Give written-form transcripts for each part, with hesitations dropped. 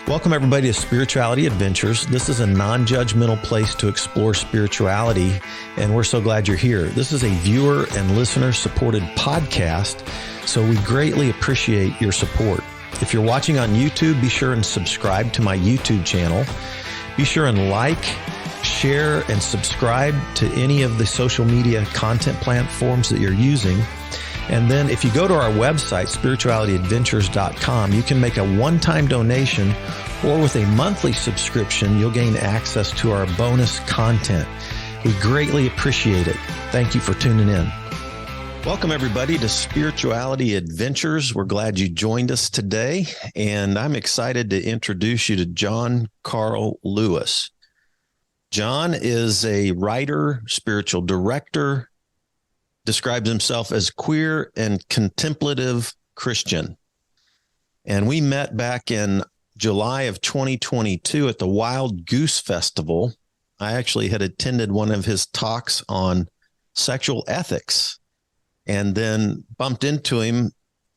Welcome, everybody, to Spirituality Adventures. This is a non-judgmental place to explore spirituality, and we're so glad you're here. This is a viewer and listener-supported podcast, so we greatly appreciate your support. If you're watching on YouTube, be sure and subscribe to my YouTube channel. Be sure and like, share, and subscribe to any of the social media content platforms that you're using. And then if you go to our website, spiritualityadventures.com, you can make a one-time donation, or with a monthly subscription, you'll gain access to our bonus content. We greatly appreciate it. Thank you for tuning in. Welcome, everybody, to Spirituality Adventures. We're glad you joined us today, and I'm excited to introduce you to John Carl Lewis. John is a writer, spiritual director, describes himself as queer and contemplative Christian. And we met back in July of 2022 at the Wild Goose Festival. I actually had attended one of his talks on sexual ethics and then bumped into him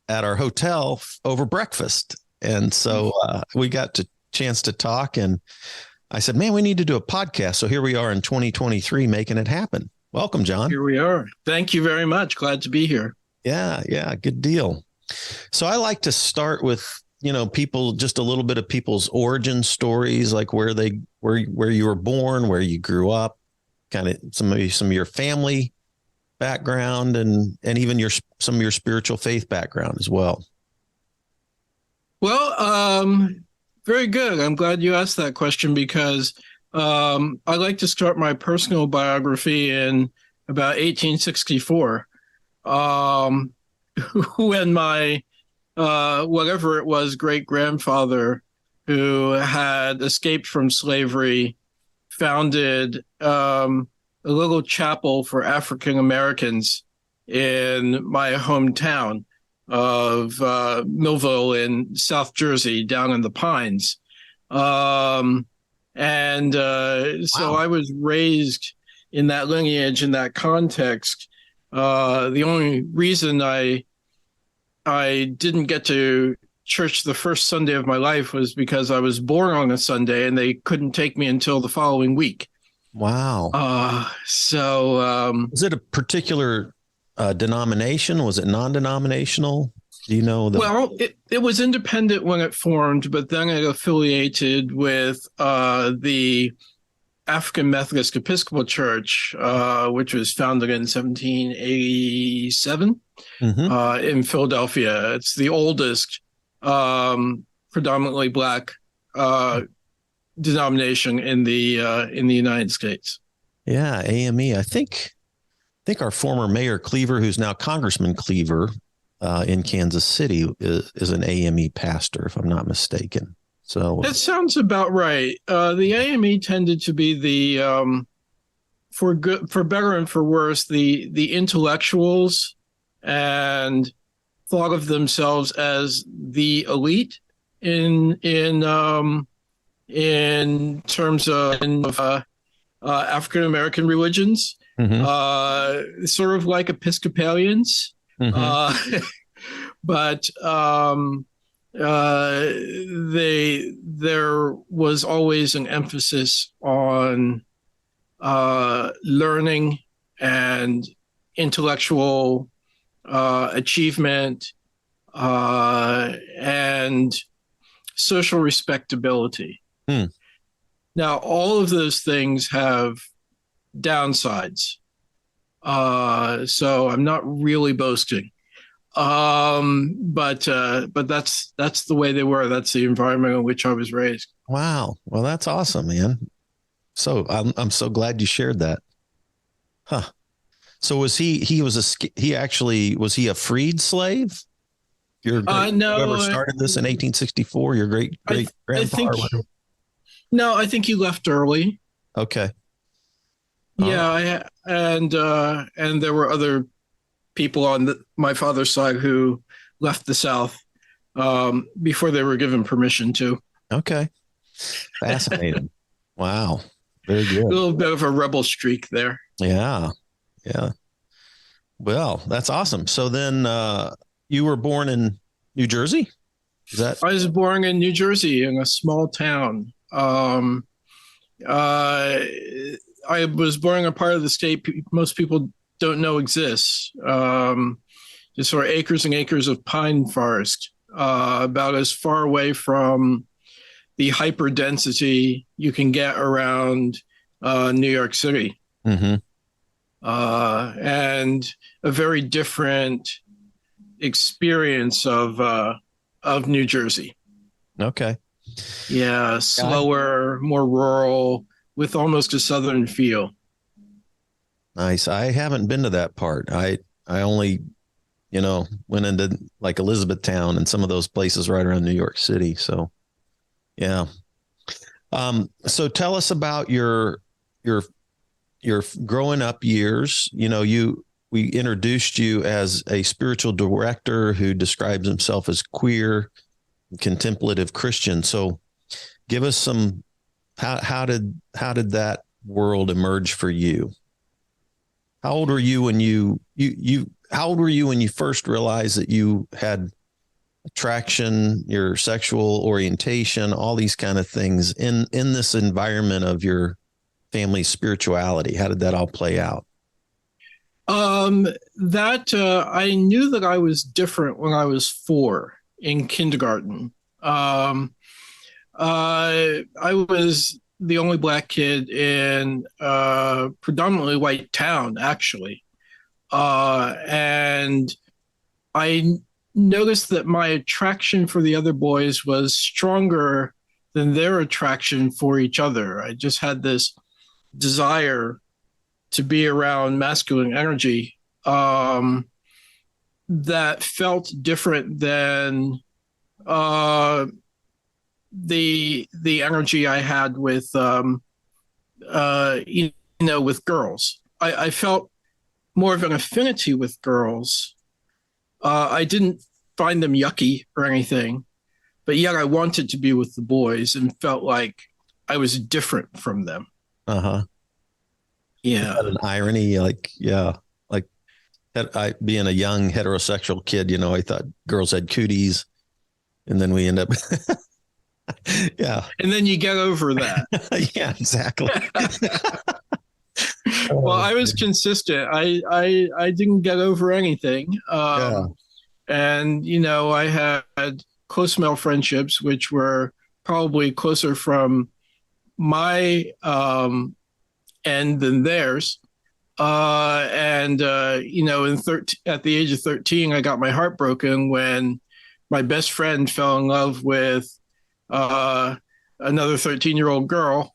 at our hotel over breakfast. And so we got a chance to talk, and I said, man, we need to do a podcast. So here we are in 2023 making it happen. Welcome, John. Here we are. Thank you very much. Glad to be here. Yeah, good deal. So I like to start with, people, just a little bit of people's origin stories, like where you were born, where you grew up, kind of some of your family background, and even some of your spiritual faith background as well. Well, very good. I'm glad you asked that question because I like to start my personal biography in about 1864, when my whatever it was, great-grandfather, who had escaped from slavery, founded a little chapel for African Americans in my hometown of Millville in South Jersey, down in the Pines. So I was raised in that lineage, in that context. The only reason I didn't get to church the first Sunday of my life was because I was born on a Sunday and they couldn't take me until the following week. Wow. Was it a particular denomination? Was it non-denominational? Do you know? Well, it was independent when it formed, but then it affiliated with the African Methodist Episcopal Church, which was founded in 1787 in Philadelphia. It's the oldest predominantly Black denomination in the United States. Yeah, AME. I think our former Mayor Cleaver, who's now Congressman Cleaver, in Kansas City, is an AME pastor, if I'm not mistaken. So that sounds about right. The AME tended to be the, for better and for worse, the intellectuals, and thought of themselves as the elite in terms of African American religions, sort of like Episcopalians. But there was always an emphasis on learning and intellectual achievement and social respectability. Now, all of those things have downsides. So I'm not really boasting. But that's the way they were. That's the environment in which I was raised. Wow. Well, that's awesome, man. So I'm so glad you shared that. Huh. So was he was he a freed slave? No, whoever started this in 1864, your great grandfather? I think he left early. Okay. Yeah. And there were other people on my father's side who left the South before they were given permission to. Okay. Fascinating. Wow. Very good. A little bit of a rebel streak there. Yeah. Well, that's awesome. So then you were born in New Jersey? Is that I was born in New Jersey in a small town. Uh, I was born in a part of the state most people don't know exists. Just sort of acres and acres of pine forest, about as far away from the hyperdensity you can get around New York City, mm-hmm. and a very different experience of New Jersey. Okay. Yeah, slower, more rural, with almost a southern feel. Nice. I haven't been to that part. I only, went into like Elizabethtown and some of those places right around New York City. So, yeah. So tell us about your growing up years. We introduced you as a spiritual director who describes himself as queer, contemplative Christian. So give us some, how did that world emerge for you? How old were you when how old were you when you first realized that you had attraction, your sexual orientation, all these kind of things in this environment of your family's spirituality? How did that all play out? I knew that I was different when I was 4 in kindergarten. I was the only Black kid in a predominantly white town, actually. And I noticed that my attraction for the other boys was stronger than their attraction for each other. I just had this desire to be around masculine energy that felt different than the energy I had with with girls. I felt more of an affinity with girls. I didn't find them yucky or anything, but yet I wanted to be with the boys and felt like I was different from them. Uh-huh. Yeah. An irony, being a young heterosexual kid, I thought girls had cooties, and then we end up, yeah. And then you get over that. Yeah, exactly. Well, I was consistent. I didn't get over anything. Yeah. And, I had close male friendships, which were probably closer from my end than theirs. At the age of 13, I got my heart broken when my best friend fell in love with another 13-year-old girl,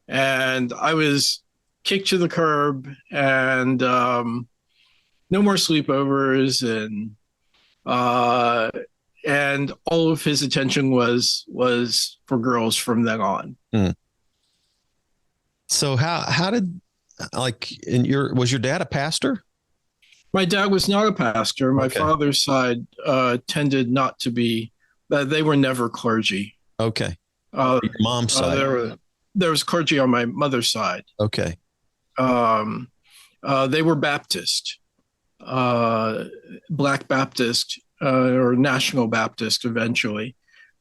and I was kicked to the curb, and no more sleepovers, and all of his attention was for girls from then on. So how did, was your dad a pastor? My dad was not a pastor. My father's side tended not to be. They were never clergy. Okay. Your mom's side. There was clergy on my mother's side. Okay. They were Baptist, Black Baptist, or National Baptist eventually.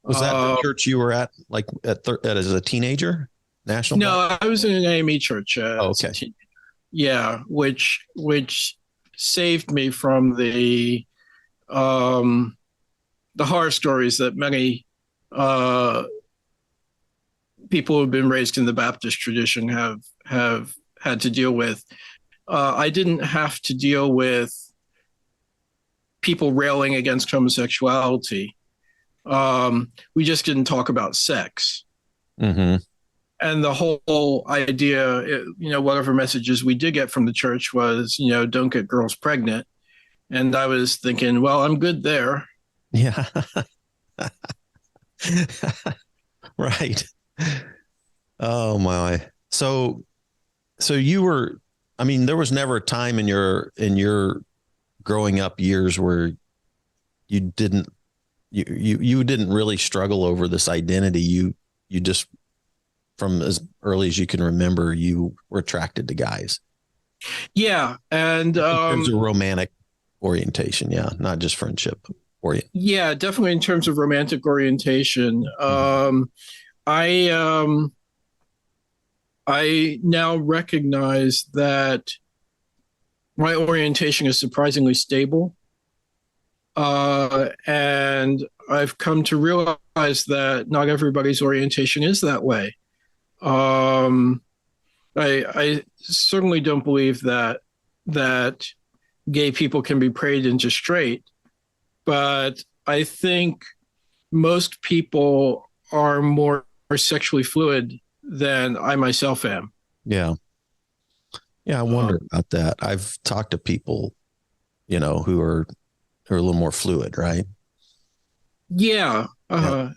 Was that the church you were at, as a teenager? National? No, Baptist? I was in an AME church. Okay. Yeah, which saved me from the horror stories that many people who've been raised in the Baptist tradition have had to deal with. I didn't have to deal with people railing against homosexuality. We just didn't talk about sex. Mm-hmm. And the whole idea, whatever messages we did get from the church was, don't get girls pregnant. And I was thinking, well, I'm good there. Yeah. Right. Oh my. So you were, there was never a time in your growing up years where you didn't really struggle over this identity. You just, from as early as you can remember, you were attracted to guys. Yeah. And in terms of romantic orientation. Yeah. Not just friendship. for you? Yeah, definitely in terms of romantic orientation. I I now recognize that my orientation is surprisingly stable. And I've come to realize that not everybody's orientation is that way. Um, I certainly don't believe that gay people can be prayed into straight, but I think most people are more sexually fluid than I myself am. Yeah. Yeah. I wonder about that. I've talked to people, who are a little more fluid, right? Yeah. Yeah.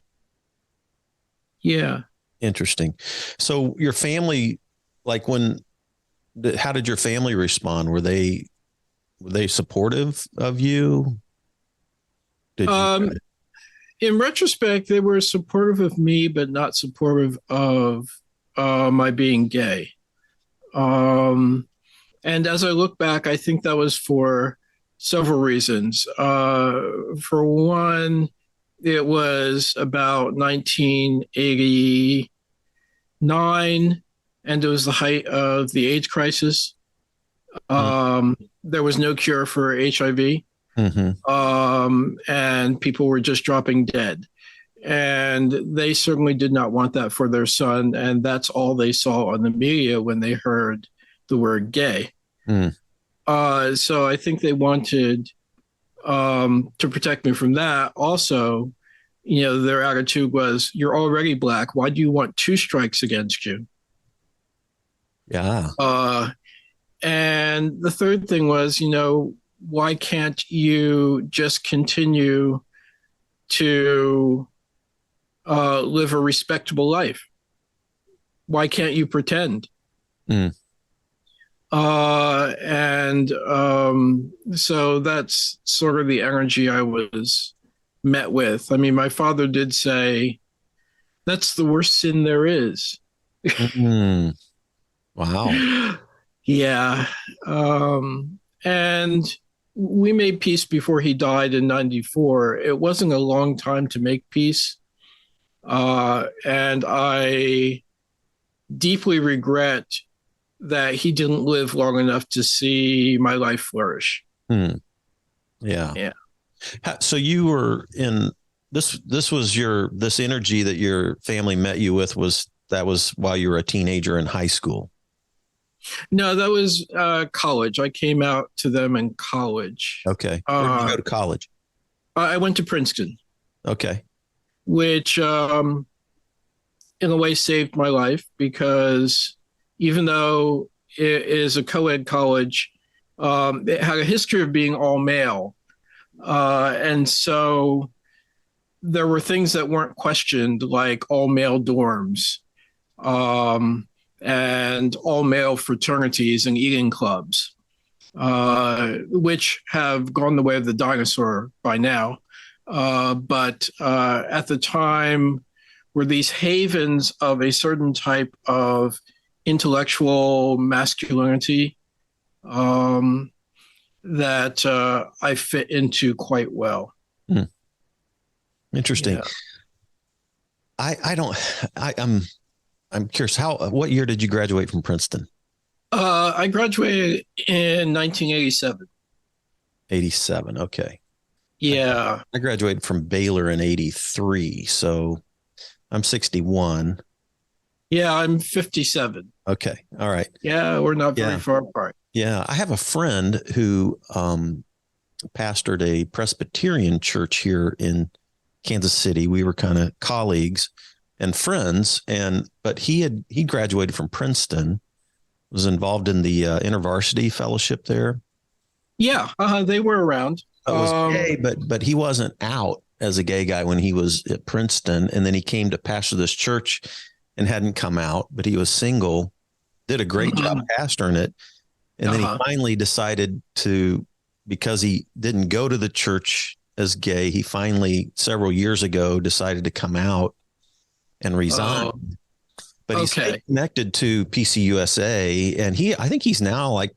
Yeah. Interesting. So your family, like how did your family respond? Were they supportive of you? Did you? In retrospect, they were supportive of me, but not supportive of my being gay. And as I look back, I think that was for several reasons. For one, it was about 1989, and it was the height of the AIDS crisis. There was no cure for HIV, and people were just dropping dead. And they certainly did not want that for their son. And that's all they saw on the media when they heard the word gay. So I think they wanted to protect me from that. Also, their attitude was, you're already black. Why do you want two strikes against you? Yeah. And the third thing was, why can't you just continue to live a respectable life? Why can't you pretend? So that's sort of the energy I was met with. I mean, my father did say, that's the worst sin there is. Wow. Yeah. And we made peace before he died in 94. It wasn't a long time to make peace. And I deeply regret that he didn't live long enough to see my life flourish. Yeah. Yeah. So you were in this was this energy that your family met you with was while you were a teenager in high school. No, that was college. I came out to them in college. Okay. Where did you go to college? I went to Princeton. Okay. Which in a way saved my life, because even though it is a co-ed college, it had a history of being all male. And so there were things that weren't questioned, like all male dorms, and all male fraternities and eating clubs, which have gone the way of the dinosaur by now. But at the time were these havens of a certain type of intellectual masculinity that I fit into quite well. Interesting. Yeah. I'm curious, what year did you graduate from Princeton? I graduated in 1987. 87. Okay. Yeah. I graduated from Baylor in 83. So I'm 61. Yeah, I'm 57. Okay. All right. Yeah, we're not very far apart. Yeah. I have a friend who pastored a Presbyterian church here in Kansas City. We were kind of colleagues and friends, but he graduated from Princeton, was involved in the InterVarsity fellowship there. Yeah, they were around. Was gay, but he wasn't out as a gay guy when he was at Princeton, and then he came to pastor this church and hadn't come out, but he was single, did a great job pastoring it, and then he finally decided to, because he didn't go to the church as gay, he finally several years ago decided to come out and resign. But he's connected to PCUSA, and I think he's now like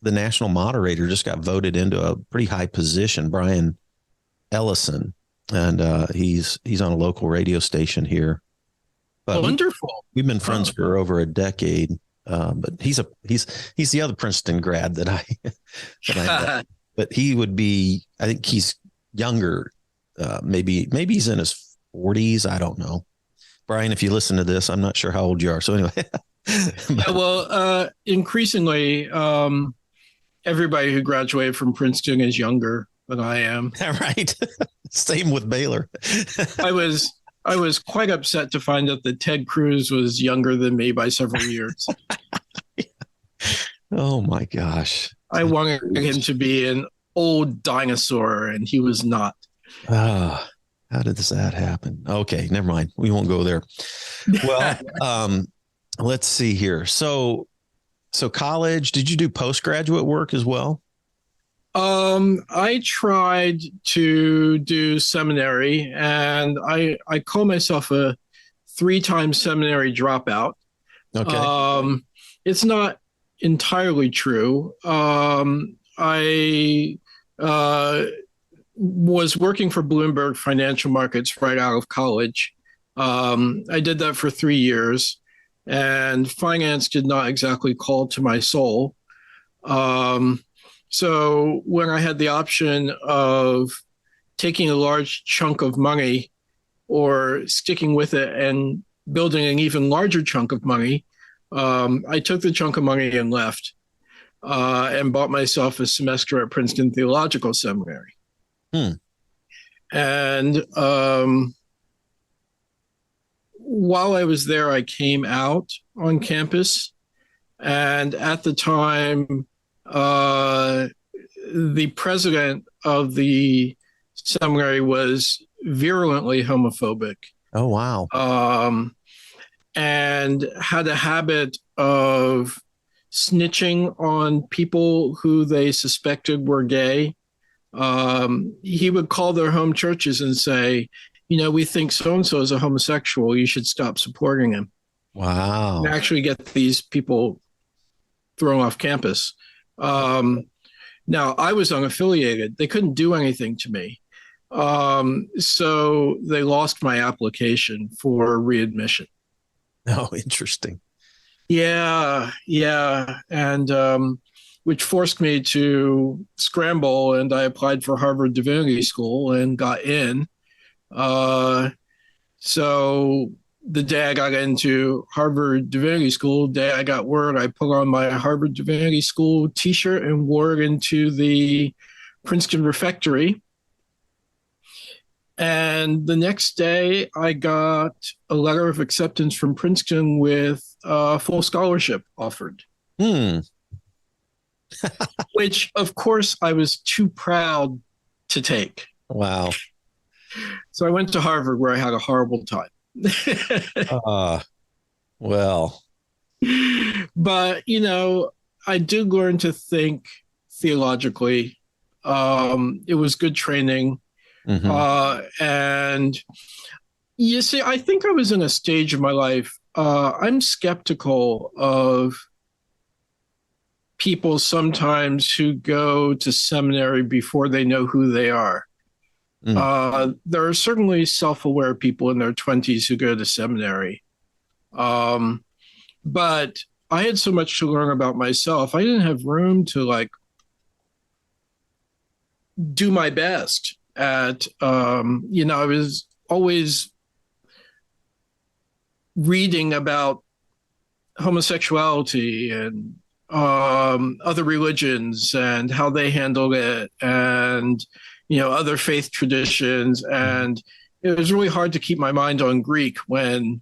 the national moderator, just got voted into a pretty high position. Brian Ellison, and he's on a local radio station here. But Wonderful. we've been friends for over a decade. But he's the other Princeton grad that I met. But he would be, I think he's younger. Maybe he's in his 40s. I don't know. Brian, if you listen to this, I'm not sure how old you are. So anyway. Yeah, well, increasingly, everybody who graduated from Princeton is younger than I am. Right. Same with Baylor. I was quite upset to find out that Ted Cruz was younger than me by several years. Oh my gosh. I wanted him to be an old dinosaur, and he was not. How did that happen? Okay, never mind. We won't go there. Well, let's see here. So college, did you do postgraduate work as well? I tried to do seminary, and I call myself a 3-time seminary dropout. Okay. It's not entirely true. I was working for Bloomberg Financial Markets right out of college. I did that for 3 years, and finance did not exactly call to my soul. So when I had the option of taking a large chunk of money or sticking with it and building an even larger chunk of money, I took the chunk of money and left, and bought myself a semester at Princeton Theological Seminary. And while I was there, I came out on campus. And at the time, the president of the seminary was virulently homophobic. Oh, wow. And had a habit of snitching on people who they suspected were gay. He would call their home churches and say, we think so-and-so is a homosexual. You should stop supporting him. Wow. And actually get these people thrown off campus. Now, I was unaffiliated. They couldn't do anything to me. So they lost my application for readmission. Oh, interesting. Yeah. And which forced me to scramble, and I applied for Harvard Divinity School and got in. So the day I got into Harvard Divinity School, the day I got word, I put on my Harvard Divinity School t-shirt and wore it into the Princeton refectory. And the next day, I got a letter of acceptance from Princeton with a full scholarship offered. Which, of course, I was too proud to take. Wow. So I went to Harvard, where I had a horrible time. Well. But, I did learn to think theologically. It was good training. Mm-hmm. And you see, I think I was in a stage of my life. I'm skeptical of people sometimes who go to seminary before they know who they are. There are certainly self-aware people in their 20s who go to seminary. But I had so much to learn about myself. I didn't have room to do my best at, I was always reading about homosexuality and other religions and how they handled it, and other faith traditions. And it was really hard to keep my mind on Greek when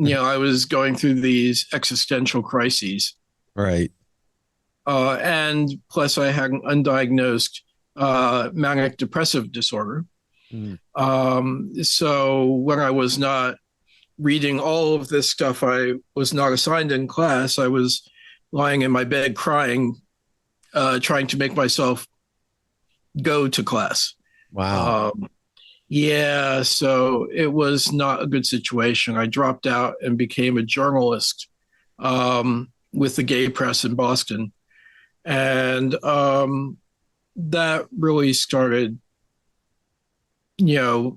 I was going through these existential crises. Right. And plus I had an undiagnosed manic depressive disorder. So when I was not reading all of this stuff I was not assigned in class, I was lying in my bed crying, trying to make myself go to class. Wow. Yeah, so it was not a good situation. I dropped out and became a journalist with the gay press in Boston. And that really started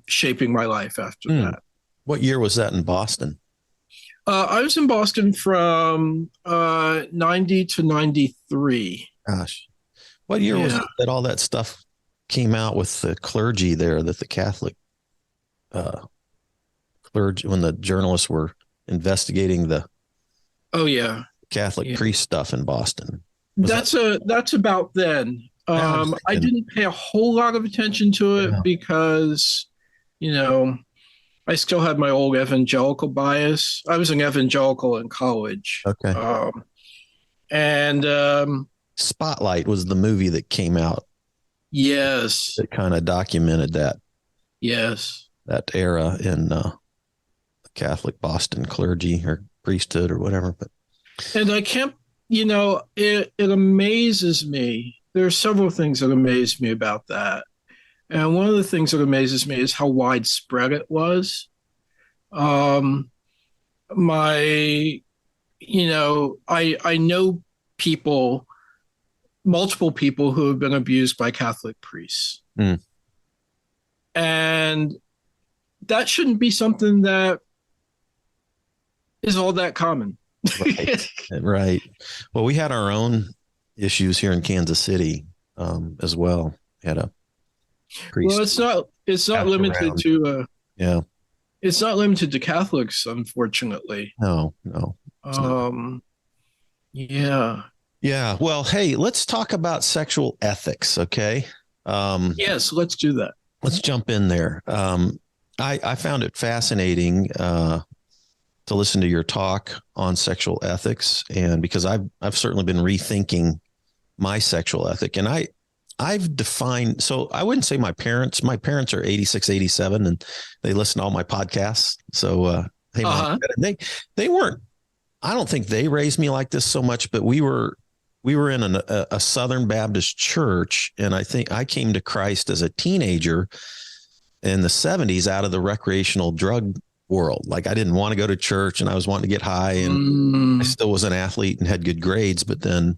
shaping my life after Hmm. that. What year was that in Boston? I was in Boston from 90 to 93. Gosh, what year was Yeah. it that all that stuff came out with the clergy there, that the Catholic uh, clergy, when the journalists were investigating the Oh, yeah. Catholic Yeah. priest stuff in Boston? Was that? That's about then. Yeah, I was I thinking. didn't pay a whole lot of attention to Yeah. it because, you know, I still had my old evangelical bias. I was an evangelical in college. Okay. And Spotlight was the movie that came out yes, that kind of documented yes. that era in the Catholic Boston clergy or priesthood or whatever. But And I can't, it amazes me. There are several things that amaze me about that. And one of the things that amazes me is how widespread it was. Um, my, I know people, multiple people who have been abused by Catholic priests. Mm. And that shouldn't be something that is all that common. Right. Right. Well, we had our own issues here in Kansas City as well. We had a priest. Well, it's not limited around. to Yeah. it's not limited to Catholics, unfortunately. No. Yeah. Yeah. Well, hey, let's talk about sexual ethics. Okay. Yes, let's do that. Let's jump in there. I found it fascinating to listen to your talk on sexual ethics, and because I've certainly been rethinking my sexual ethic, and I've defined, so I wouldn't say my parents are 86, 87, and they listen to all my podcasts. So, hey, Mom, they weren't, I don't think they raised me like this so much, but we were in a Southern Baptist church. And I think I came to Christ as a teenager in the 70s out of the recreational drug world. Like, I didn't want to go to church and I was wanting to get high, and I still was an athlete and had good grades. But then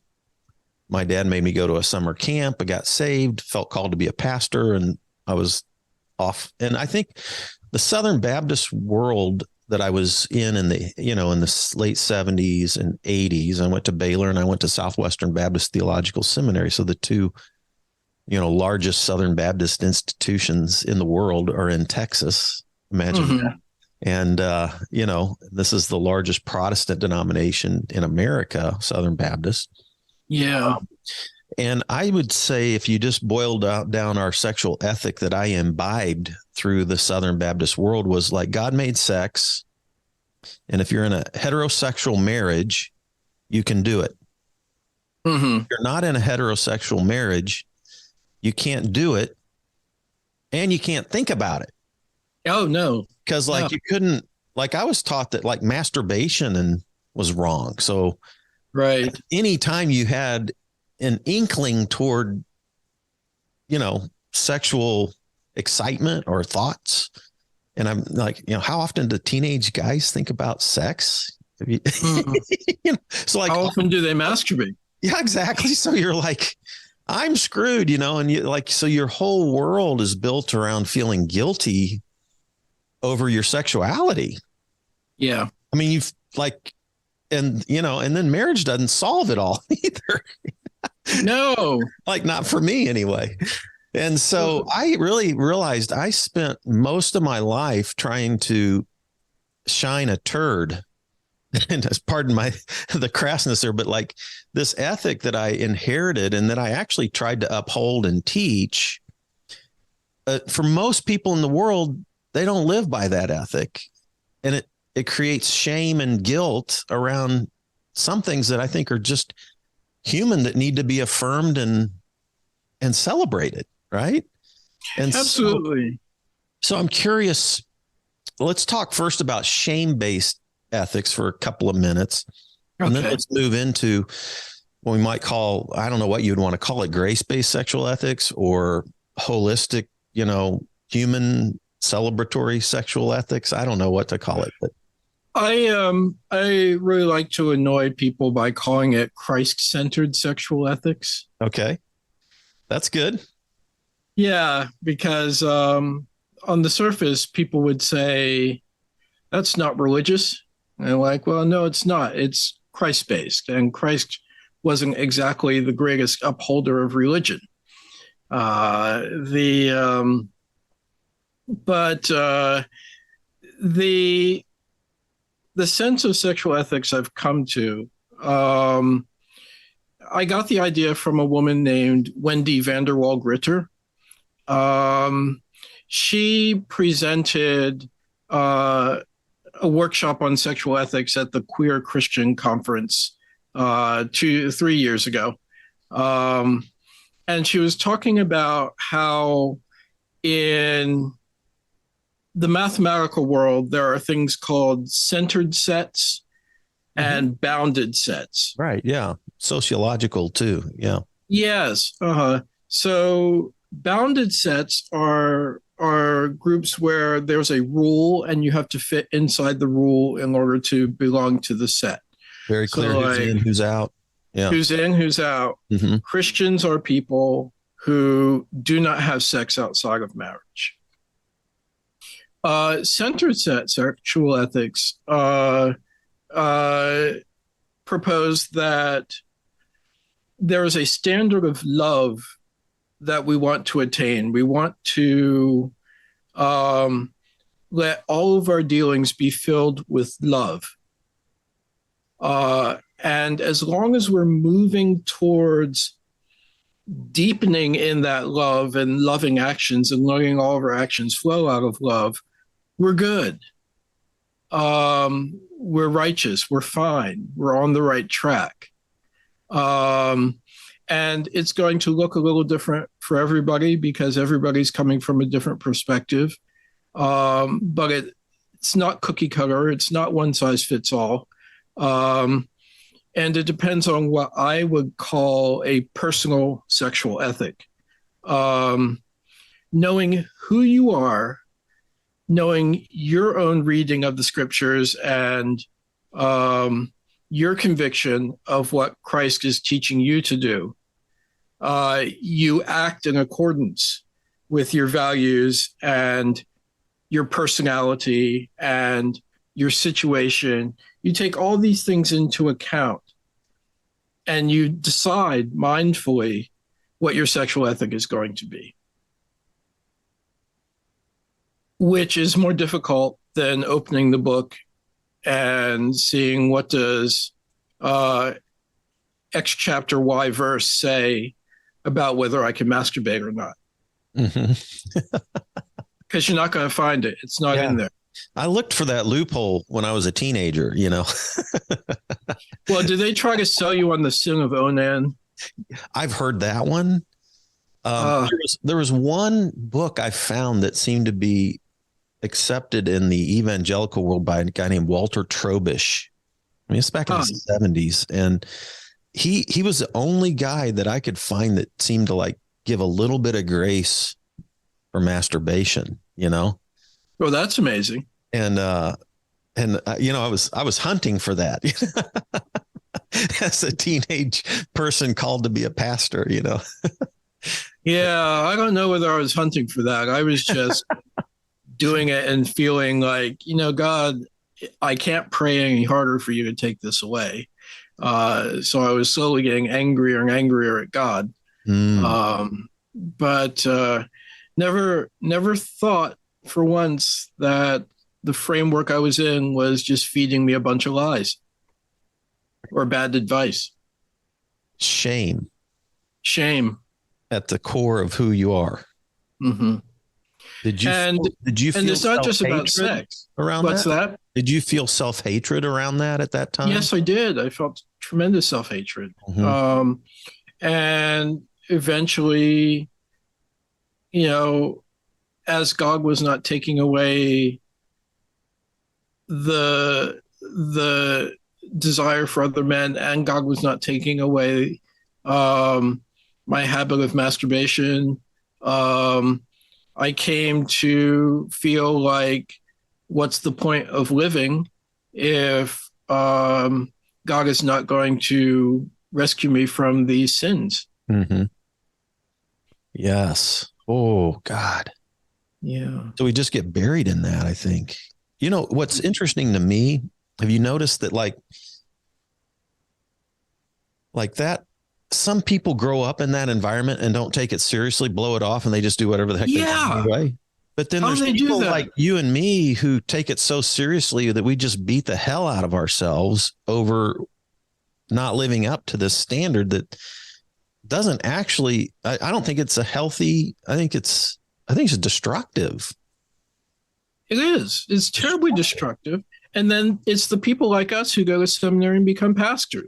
my dad made me go to a summer camp. I got saved, felt called to be a pastor, and I was off. And I think the Southern Baptist world that I was in the late 70s and 80s, I went to Baylor and I went to Southwestern Baptist Theological Seminary. So the two, largest Southern Baptist institutions in the world are in Texas. Imagine that. And, this is the largest Protestant denomination in America, Southern Baptist. Yeah. And I would say, if you just boiled down our sexual ethic that I imbibed through the Southern Baptist world, was like, God made sex. And if you're in a heterosexual marriage, you can do it. If you're not in a heterosexual marriage, you can't do it. And you can't think about it. Oh, no. Because you couldn't, I was taught that masturbation was wrong. So right. Anytime you had an inkling toward, sexual excitement or thoughts. And I'm like, how often do teenage guys think about sex? So how often do they masturbate? Yeah, exactly. So you're like, I'm screwed, and so your whole world is built around feeling guilty over your sexuality. Yeah. I mean, and then marriage doesn't solve it all either. No. Not for me anyway. And so I really realized I spent most of my life trying to shine a turd, and pardon the crassness there, but this ethic that I inherited and that I actually tried to uphold and teach. For most people in the world, they don't live by that ethic, and it creates shame and guilt around some things that I think are just human, that need to be affirmed and celebrated. Right. And absolutely. So I'm curious, let's talk first about shame-based ethics for a couple of minutes. Okay. And then let's move into what we might call, I don't know what you'd want to call it, grace-based sexual ethics or holistic, human celebratory sexual ethics. I don't know what to call it, but I really like to annoy people by calling it Christ-centered sexual ethics. Okay. That's good. Yeah, because on the surface, people would say, that's not religious. And I'm like, well, no, it's not. It's Christ-based. And Christ wasn't exactly the greatest upholder of religion. But the sense of sexual ethics I've come to, I got the idea from a woman named Wendy Vanderwall Gritter. She presented a workshop on sexual ethics at the Queer Christian Conference 3 years ago. And she was talking about how in the mathematical world, there are things called centered sets and bounded sets. Right. Yeah. Sociological too. Yeah. Yes. So bounded sets are groups where there's a rule and you have to fit inside the rule in order to belong to the set. Very clear who's in, who's out. Yeah. Who's in, who's out. Mm-hmm. Christians are people who do not have sex outside of marriage. Centered set sexual ethics propose that there is a standard of love that we want to attain. We want to let all of our dealings be filled with love. And as long as we're moving towards deepening in that love and loving actions and letting all of our actions flow out of love, we're good. We're righteous. We're fine. We're on the right track. And it's going to look a little different for everybody because everybody's coming from a different perspective. But it's not cookie cutter. It's not one size fits all. And it depends on what I would call a personal sexual ethic. Knowing who you are, knowing your own reading of the scriptures and your conviction of what Christ is teaching you to do, you act in accordance with your values and your personality and your situation. You take all these things into account and you decide mindfully what your sexual ethic is going to be, which is more difficult than opening the book and seeing what does X chapter Y verse say about whether I can masturbate or not. Because you're not going to find it. It's not in there. I looked for that loophole when I was a teenager, you know. Well, do they try to sell you on the sin of Onan? I've heard that one. There was one book I found that seemed to be accepted in the evangelical world by a guy named Walter Trobisch. I mean, it's back in the 70s. And he was the only guy that I could find that seemed to like give a little bit of grace for masturbation, you know? Oh, that's amazing. And you know, I was hunting for that as a teenage person called to be a pastor, you know? Yeah. I don't know whether I was hunting for that. I was just doing it and feeling like, you know, God, I can't pray any harder for you to take this away. So I was slowly getting angrier and angrier at God. But never thought for once that the framework I was in was just feeding me a bunch of lies or bad advice. Shame at the core of who you are. Mm-hmm. Did you feel and it's not just about sex around What's that? Did you feel self-hatred around that at that time? Yes, I did. I felt tremendous self-hatred. Mm-hmm. And eventually, you know, as God was not taking away the desire for other men, and God was not taking away my habit of masturbation, I came to feel like, what's the point of living if God is not going to rescue me from these sins? Mm-hmm. Yes. Oh, God. Yeah. So we just get buried in that, I think. You know, what's interesting to me, have you noticed that like that, some people grow up in that environment and don't take it seriously, blow it off, and they just do whatever the heck they want Yeah. anyway. But then How do there's they do people that? like you and me who take it so seriously that we just beat the hell out of ourselves over not living up to this standard that doesn't actually, I don't think it's a healthy, I think it's destructive. It is. It's terribly destructive. And then it's the people like us who go to seminary and become pastors.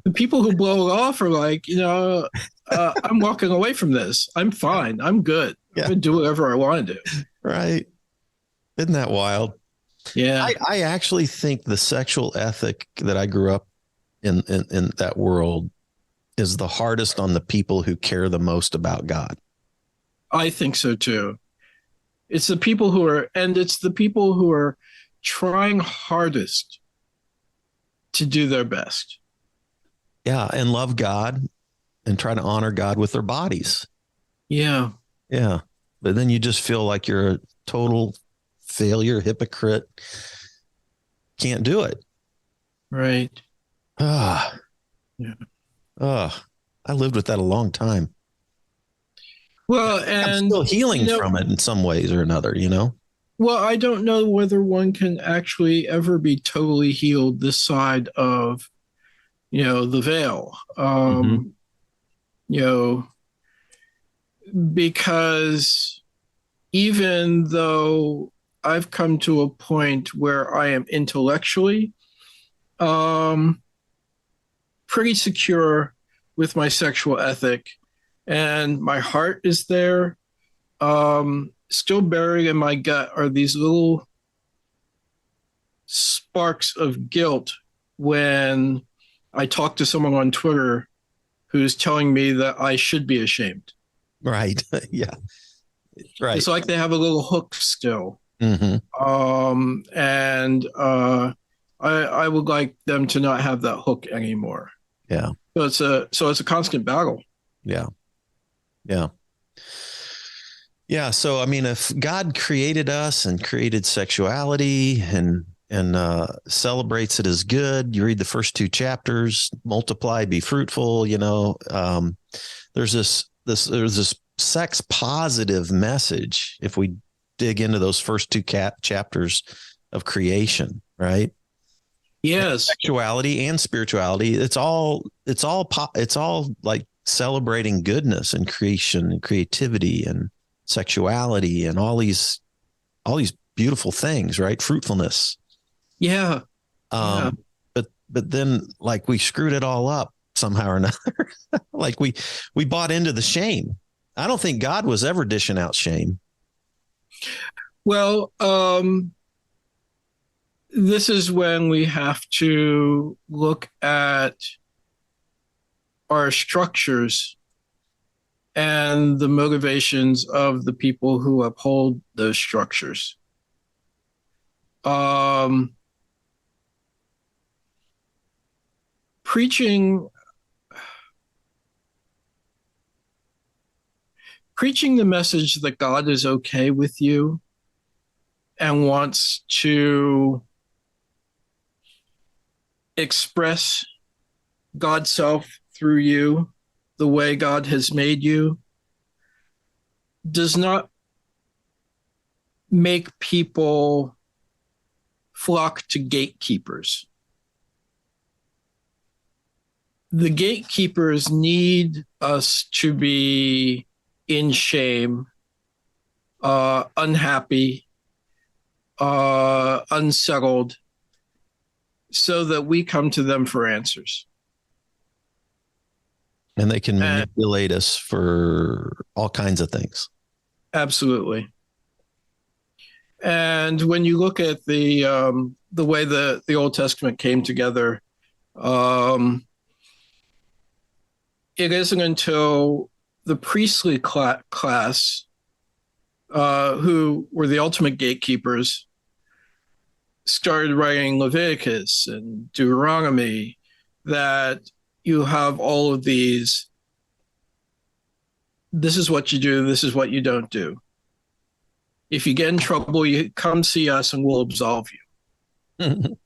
The people who blow it off are like, I'm walking away from this. I'm fine. I'm good. Yeah. I'm going to do whatever I want to do. Right. Isn't that wild? Yeah. I actually think the sexual ethic that I grew up in that world is the hardest on the people who care the most about God. I think so too. It's the people who are trying hardest to do their best. Yeah. And love God and try to honor God with their bodies. Yeah. Yeah. But then you just feel like you're a total failure, hypocrite. Can't do it. Right. Ah. Yeah. I lived with that a long time. Well, I'm and still healing from it in some ways or another, you know? well, I don't know whether one can actually ever be totally healed this side of, the veil. You know, because even though I've come to a point where I am intellectually pretty secure with my sexual ethic and my heart is there, still buried in my gut are these little sparks of guilt when I talk to someone on Twitter who's telling me that I should be ashamed. Right. Yeah. Right. It's like they have a little hook still. Mm-hmm. And I would like them to not have that hook anymore. Yeah. So it's a constant battle. Yeah. Yeah. Yeah. So, I mean, if God created us and created sexuality and celebrates it as good, you read the first two chapters, multiply, be fruitful, there's this sex positive message. If we dig into those first two chapters of creation, right? Yes. And sexuality and spirituality. It's all like celebrating goodness and creation and creativity and sexuality and all these beautiful things, right? Fruitfulness. Yeah. But then like we screwed it all up somehow or another. Like we bought into the shame. I don't think God was ever dishing out shame. Well, this is when we have to look at our structures and the motivations of the people who uphold those structures. Preaching the message that God is okay with you and wants to express God's self through you the way God has made you does not make people flock to gatekeepers. The gatekeepers need us to be in shame, unhappy, unsettled, so that we come to them for answers. And they can manipulate us for all kinds of things. Absolutely. And when you look at the way the Old Testament came together, it isn't until the priestly class, who were the ultimate gatekeepers, started writing Leviticus and Deuteronomy, that you have all of these this is what you do, this is what you don't do. If you get in trouble, you come see us and we'll absolve you.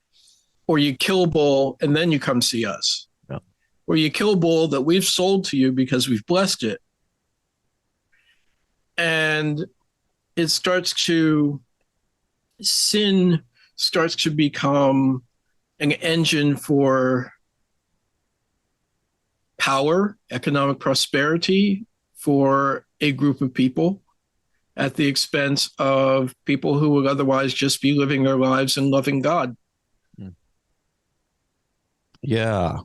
Or you kill a bull and then you come see us. Yeah. Or you kill a bull that we've sold to you because we've blessed it. And sin starts to become an engine for power, economic prosperity for a group of people at the expense of people who would otherwise just be living their lives and loving God. Yeah.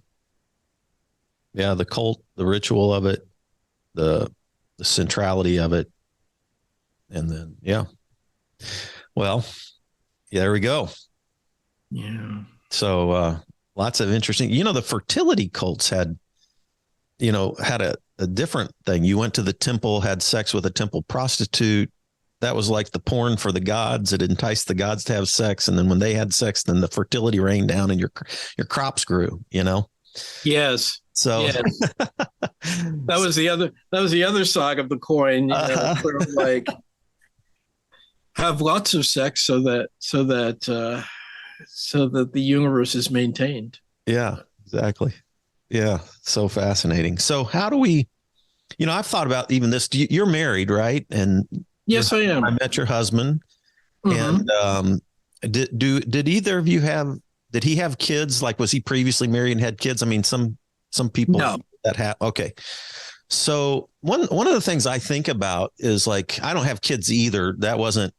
Yeah. The cult, the ritual of it, the centrality of it. And then, yeah. Well, yeah, there we go. Yeah. So, lots of interesting, the fertility cults had a different thing. You went to the temple, had sex with a temple prostitute. That was like the porn for the gods. It enticed the gods to have sex. And then when they had sex, then the fertility rained down and your crops grew, Yes. So yes. that was the other side of the coin. Sort of like have lots of sex so that the universe is maintained. Yeah, exactly. Yeah. So fascinating. So how do we, I've thought about even this. You're married, right? And yes, I am. I met your husband. Mm-hmm. And did either of you did he have kids? Like, was he previously married and had kids? I mean, some people that have. Okay. So one of the things I think about is like, I don't have kids either. That wasn't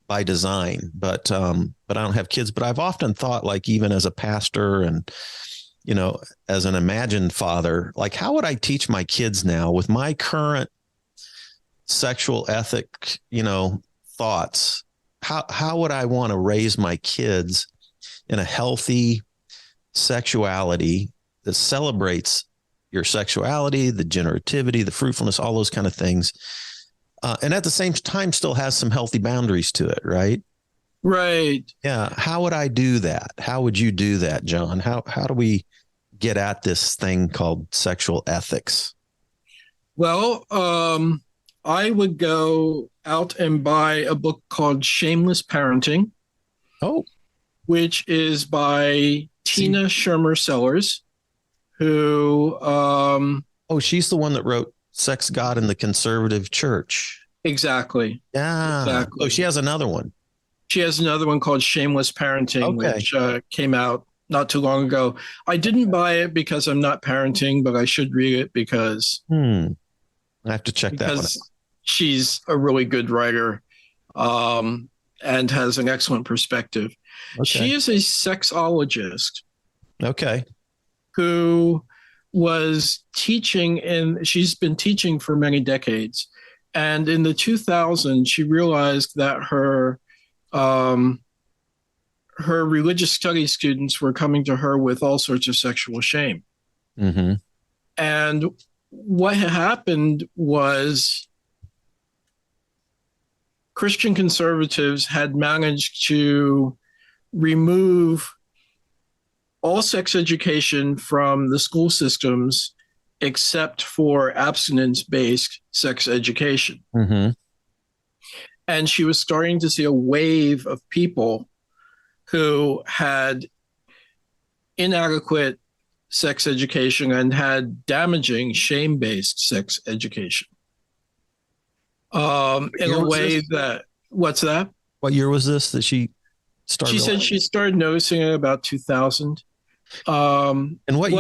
by design, but I don't have kids, but I've often thought, like, even as a pastor and, as an imagined father, like, how would I teach my kids now with my current sexual ethic, thoughts? How would I want to raise my kids in a healthy sexuality that celebrates your sexuality, the generativity, the fruitfulness, all those kind of things. And at the same time, still has some healthy boundaries to it, right? Right. Yeah. How would I do that? How would you do that, John? How do we get at this thing called sexual ethics? Well, I would go out and buy a book called Shameless Parenting. Oh. Which is by Tina Schermer Sellers, who she's the one that wrote Sex, God, and the Conservative Church. Exactly. Yeah. Exactly. Oh, she has another one. She has another one called Shameless Parenting, which came out not too long ago. I didn't buy it because I'm not parenting, but I should read it because I have to check that one out. She's a really good writer and has an excellent perspective. Okay. She is a sexologist. Okay. Who was teaching, and she's been teaching for many decades. And in the 2000s, she realized that her religious studies students were coming to her with all sorts of sexual shame. Mm-hmm. And what had happened was Christian conservatives had managed to remove all sex education from the school systems except for abstinence-based sex education. Mm-hmm. And she was starting to see a wave of people who had inadequate sex education and had damaging shame-based sex education. In a way that, what's that? What year was this that she started? She said she started noticing it about 2000. And what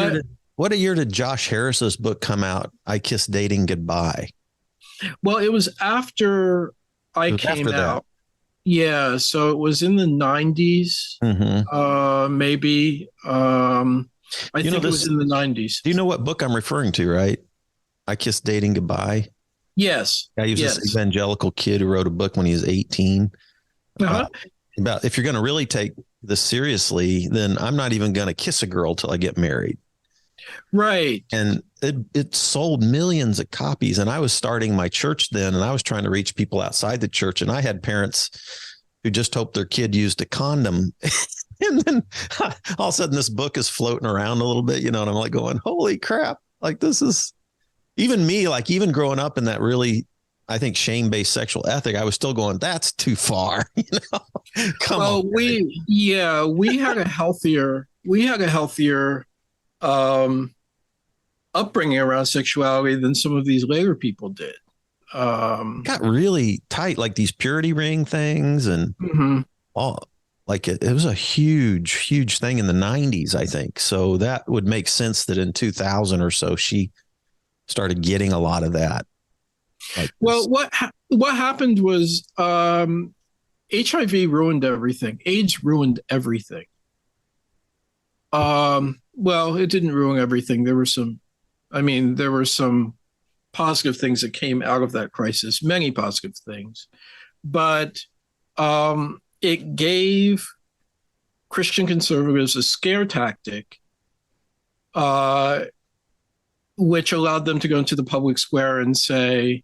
year did Josh Harris's book come out? I Kissed Dating Goodbye. Well, it was after I came out. Yeah, so it was in the 90s, maybe. I think it was in the 90s. Do you know what book I'm referring to, right? I Kissed Dating Goodbye. Yes. Yeah, he was this evangelical kid who wrote a book when he was 18. About if you're going to really take this seriously, then I'm not even going to kiss a girl till I get married. Right. And it sold millions of copies. And I was starting my church then, and I was trying to reach people outside the church. And I had parents who just hoped their kid used a condom. And then all of a sudden this book is floating around a little bit, and I'm like going, holy crap. Like this is Even me, like even growing up in that really, I think shame-based sexual ethic, I was still going, that's too far. Come on. Well, we had a healthier um, upbringing around sexuality than some of these later people did. Got really tight, like these purity ring things and mhm. all. Like it was a huge thing in the 90s, I think. So that would make sense that in 2000 or so, she started getting a lot of that. Like, Well, what happened was HIV ruined everything. AIDS ruined everything. Well, it didn't ruin everything. There were some positive things that came out of that crisis, many positive things, but it gave Christian conservatives a scare tactic, which allowed them to go into the public square and say,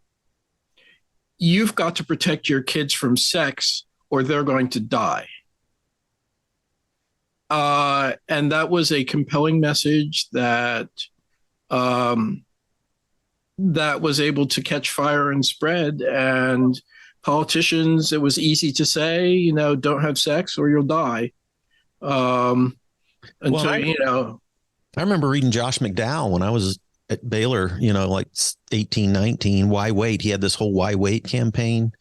you've got to protect your kids from sex or they're going to die. And that was a compelling message that that was able to catch fire and spread. And politicians, it was easy to say, don't have sex or you'll die. I remember reading Josh McDowell when I was at Baylor, like 18, 19, Why Wait? He had this whole Why Wait campaign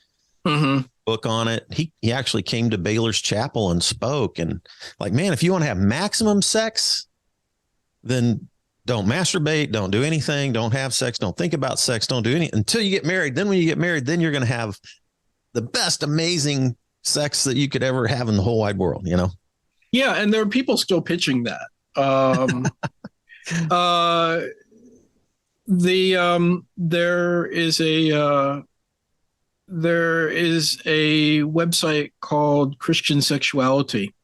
book on it. He actually came to Baylor's chapel and spoke, and like, man, if you want to have maximum sex, then don't masturbate, don't do anything, don't have sex, don't think about sex, don't do anything until you get married. Then when you get married, then you're going to have the best, amazing sex that you could ever have in the whole wide world, Yeah, and there are people still pitching that. There is a website called Christian Sexuality,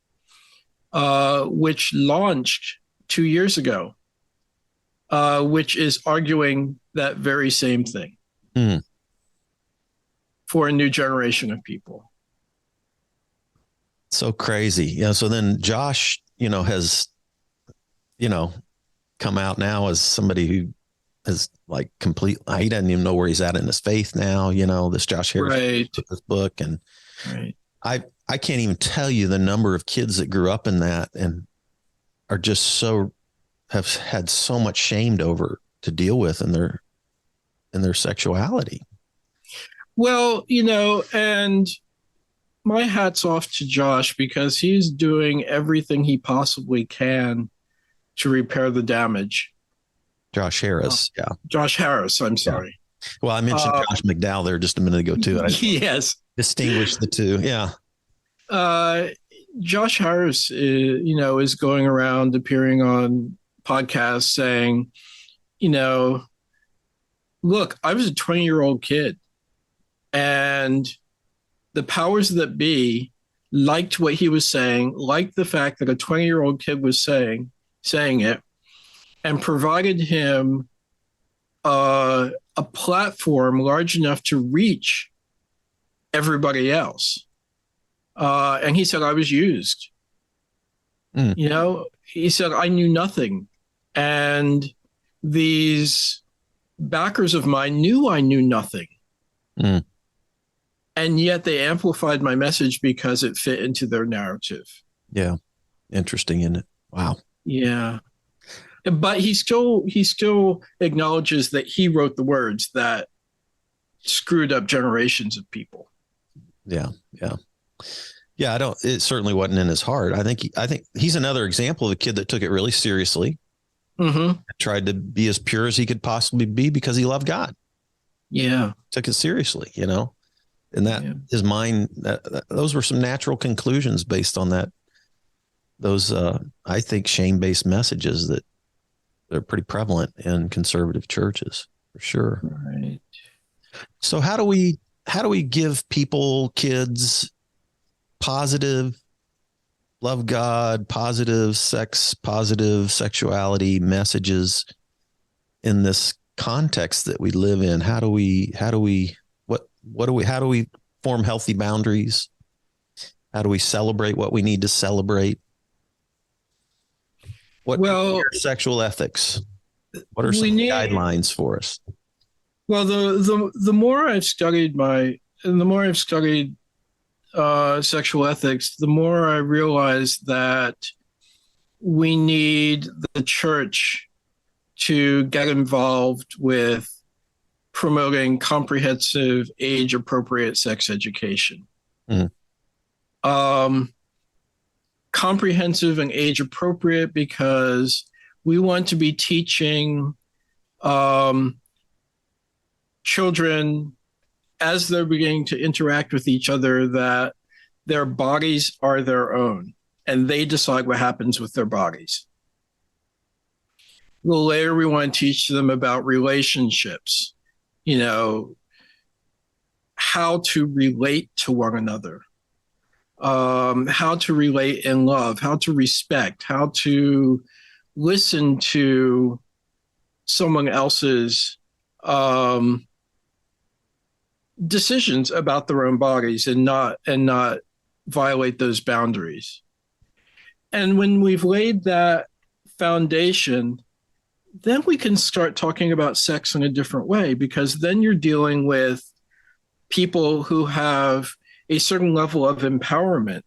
which launched 2 years ago, which is arguing that very same thing for a new generation of people. So crazy. So then Josh, has, come out now as somebody who is like he doesn't even know where he's at in his faith now, this Josh Harris right. took this book. And right. I can't even tell you the number of kids that grew up in that and are just have had so much shamed over to deal with in their sexuality. Well, and my hat's off to Josh because he's doing everything he possibly can to repair the damage. Josh Harris. Yeah. Josh Harris. I'm sorry. Yeah. Well, I mentioned Josh McDowell there just a minute ago too. Yes. Distinguish the two. Yeah. Josh Harris, is going around appearing on podcasts saying, look, I was a 20-year-old kid and the powers that be liked what he was saying, liked the fact that a 20-year-old kid was saying it, and provided him a platform large enough to reach everybody else. And he said, I was used. He said, I knew nothing. And these backers of mine knew I knew nothing. And yet they amplified my message because it fit into their narrative. Yeah. Interesting, isn't it? Wow. Yeah. But he still acknowledges that he wrote the words that screwed up generations of people. Yeah. Yeah. Yeah. It certainly wasn't in his heart. I think he's another example of a kid that took it really seriously. Tried to be as pure as he could possibly be because he loved God. Yeah. Took it seriously, and that his mind, those were some natural conclusions based on that. Those, I think, shame-based messages that are pretty prevalent in conservative churches for sure. Right. So how do we give people, kids, positive, love God, positive sex, positive sexuality messages in this context that we live in? How do we form healthy boundaries? How do we celebrate what we need to celebrate? What are sexual ethics? What are some guidelines for us? Well, the more I've studied sexual ethics, the more I realize that we need the church to get involved with promoting comprehensive, age-appropriate sex education. Mm. Comprehensive and age-appropriate because we want to be teaching children as they're beginning to interact with each other that their bodies are their own and they decide what happens with their bodies. A little later, we want to teach them about relationships, how to relate to one another, how to relate in love, how to respect, how to listen to someone else's decisions about their own bodies and not violate those boundaries. And when we've laid that foundation, then we can start talking about sex in a different way, because then you're dealing with people who have a certain level of empowerment,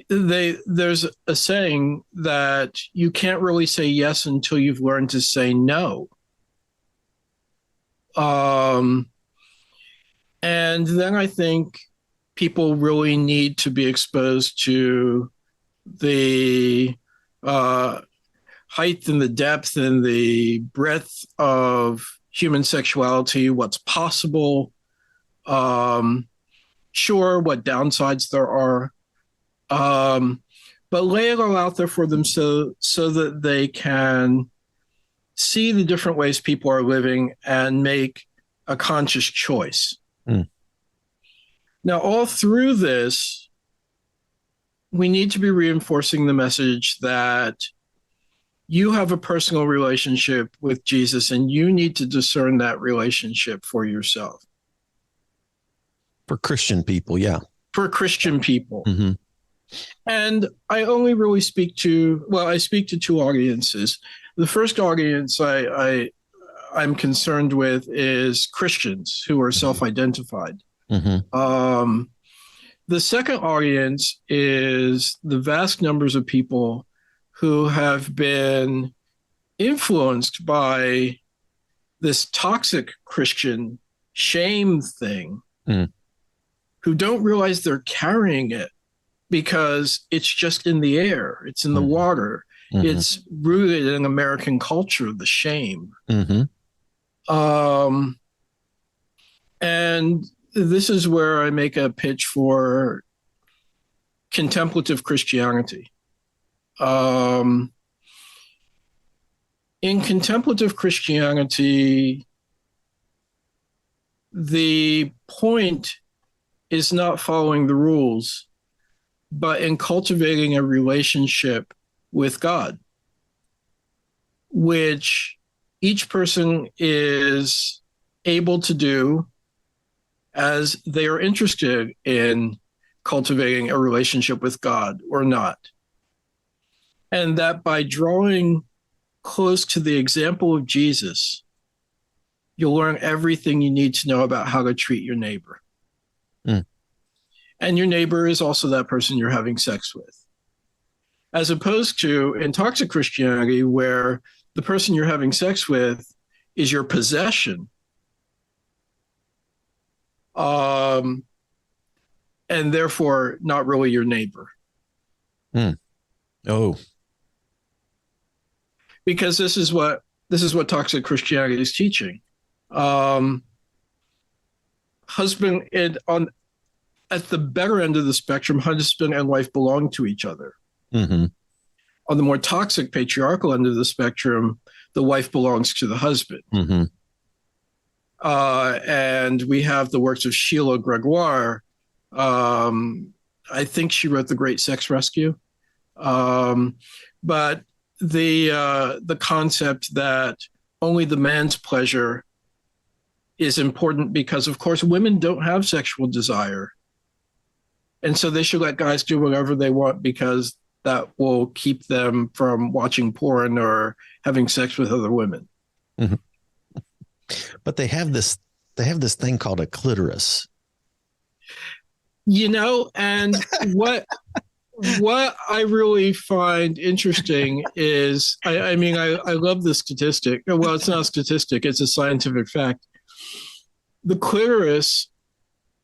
there's a saying that you can't really say yes until you've learned to say no. And then I think people really need to be exposed to the height and the depth and the breadth of human sexuality, what's possible, sure, what downsides there are, but lay it all out there for them so that they can see the different ways people are living and make a conscious choice. Mm. Now, all through this, we need to be reinforcing the message that you have a personal relationship with Jesus and you need to discern that relationship for yourself. For Christian people, yeah. For Christian people. Mm-hmm. And I only really speak to two audiences. The first audience I'm concerned with is Christians who are self-identified. Mm-hmm. The second audience is the vast numbers of people who have been influenced by this toxic Christian shame thing, who don't realize they're carrying it because it's just in the air, it's in the water, it's rooted in American culture, the shame. And this is where I make a pitch for contemplative Christianity. In contemplative Christianity, the point is not following the rules, but in cultivating a relationship with God, which each person is able to do as they are interested in cultivating a relationship with God or not. And that by drawing close to the example of Jesus, you'll learn everything you need to know about how to treat your neighbor. And your neighbor is also that person you're having sex with. As opposed to in toxic Christianity, where the person you're having sex with is your possession. And therefore not really your neighbor. Oh. Because this is what toxic Christianity is teaching. Husband at the better end of the spectrum, husband and wife belong to each other. Mm-hmm. On the more toxic patriarchal end of the spectrum, the wife belongs to the husband. Mm-hmm. And we have the works of Sheila Gregoire. I think she wrote The Great Sex Rescue. But the concept that only the man's pleasure is important because, of course, women don't have sexual desire. And so they should let guys do whatever they want because that will keep them from watching porn or having sex with other women. Mhm. But they have this thing called a clitoris. And what I really find interesting is, I mean, I love the statistic. Well, it's not a statistic, it's a scientific fact. The clitoris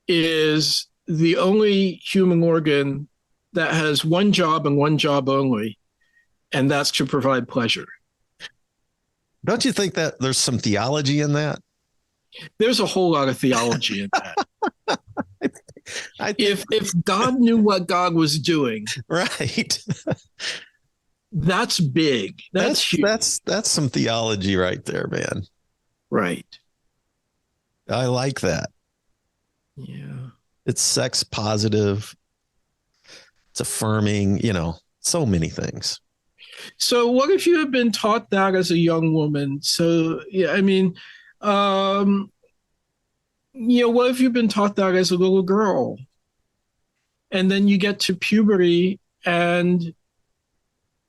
is the only human organ that has one job and one job only, and that's to provide pleasure. Don't you think that there's some theology in that? There's a whole lot of theology in that. I If God knew what God was doing, right. that's big. That's huge. That's some theology right there, man. Right. I like that. Yeah. It's sex positive. It's affirming, so many things. So what if you had been taught that as a young woman? So yeah, I mean, um, what if you've been taught that as a little girl? And then you get to puberty and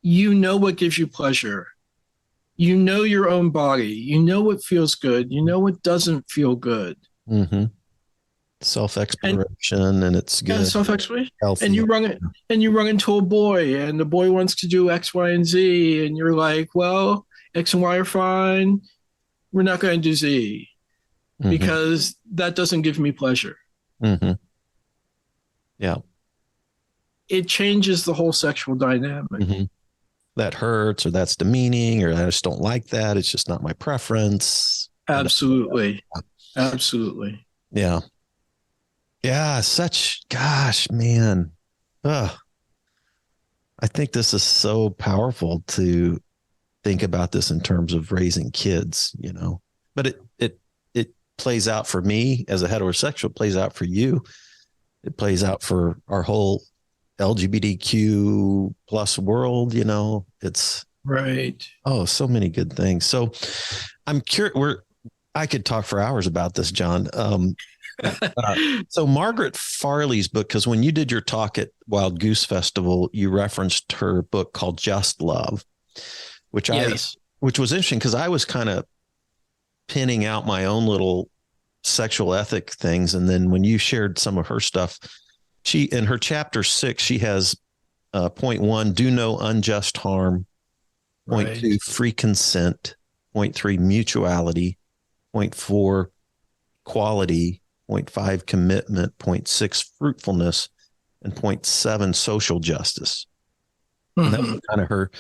you know what gives you pleasure. You know your own body. You know what feels good. You know what doesn't feel good. Mm-hmm. Self-exploration, and it's good. Self-exploration. Healthy. And you run into a boy, and the boy wants to do X, Y, and Z, and you're like, well, X and Y are fine. We're not going to do Z because that doesn't give me pleasure. Mm-hmm. Yeah. It changes the whole sexual dynamic. Mm-hmm. That hurts, or that's demeaning, or I just don't like that. It's just not my preference. Absolutely. Absolutely. Yeah. Yeah. Gosh, man. I think this is so powerful to think about this in terms of raising kids, but it plays out for me as a heterosexual, plays out for you. It plays out for our whole LGBTQ plus world, it's right. Oh, so many good things. So I'm curious, I could talk for hours about this, John. So Margaret Farley's book, because when you did your talk at Wild Goose Festival, you referenced her book called Just Love, which was interesting because I was kind of pinning out my own little sexual ethic things. And then when you shared some of her stuff, in her chapter 6, she has point 1, do no unjust harm. Point 2, free consent. Point 3, mutuality. Point 4, quality. Point 5, commitment. Point 6, fruitfulness. And point 7, social justice. And that was kind of her,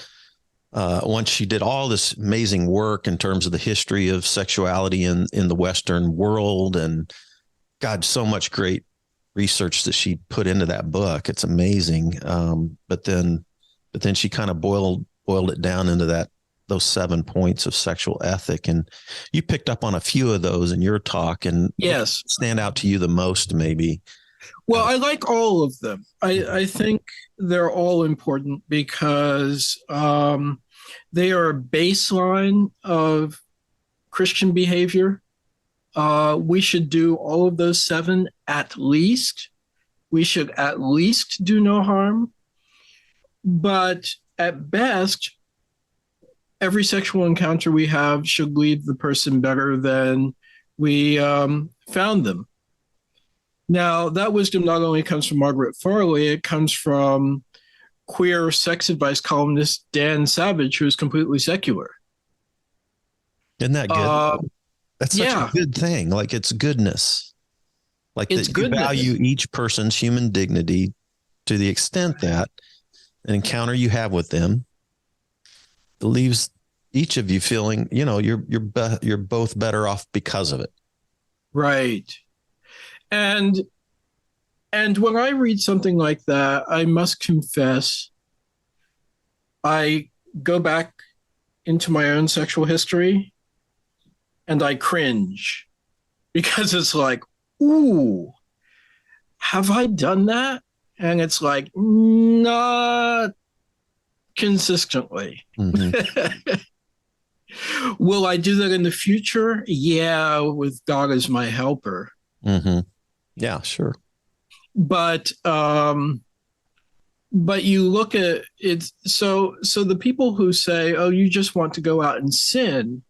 once she did all this amazing work in terms of the history of sexuality in the Western world, and God, so much great research that she put into that book. It's amazing. But then she kind of boiled it down into those 7 points of sexual ethic. And you picked up on a few of those in your talk, and yes, stand out to you the most, maybe. Well, I like all of them. I think they're all important because they are a baseline of Christian behavior. We should do all of those 7 at least. We should at least do no harm. But at best, every sexual encounter we have should leave the person better than we found them. Now, that wisdom not only comes from Margaret Farley, it comes from queer sex advice columnist Dan Savage, who is completely secular. Isn't that good? That's such a good thing. Like, it's goodness. Like, it's that you value each person's human dignity to the extent that an encounter you have with them leaves each of you feeling, you're both better off because of it. Right. And when I read something like that, I must confess, I go back into my own sexual history and I cringe because it's like, ooh, have I done that? And it's like, not consistently. Mm-hmm. Will I do that in the future? Yeah, with God as my helper. Mm-hmm. Yeah, sure. But you look at it. So the people who say, "Oh, you just want to go out and sin,"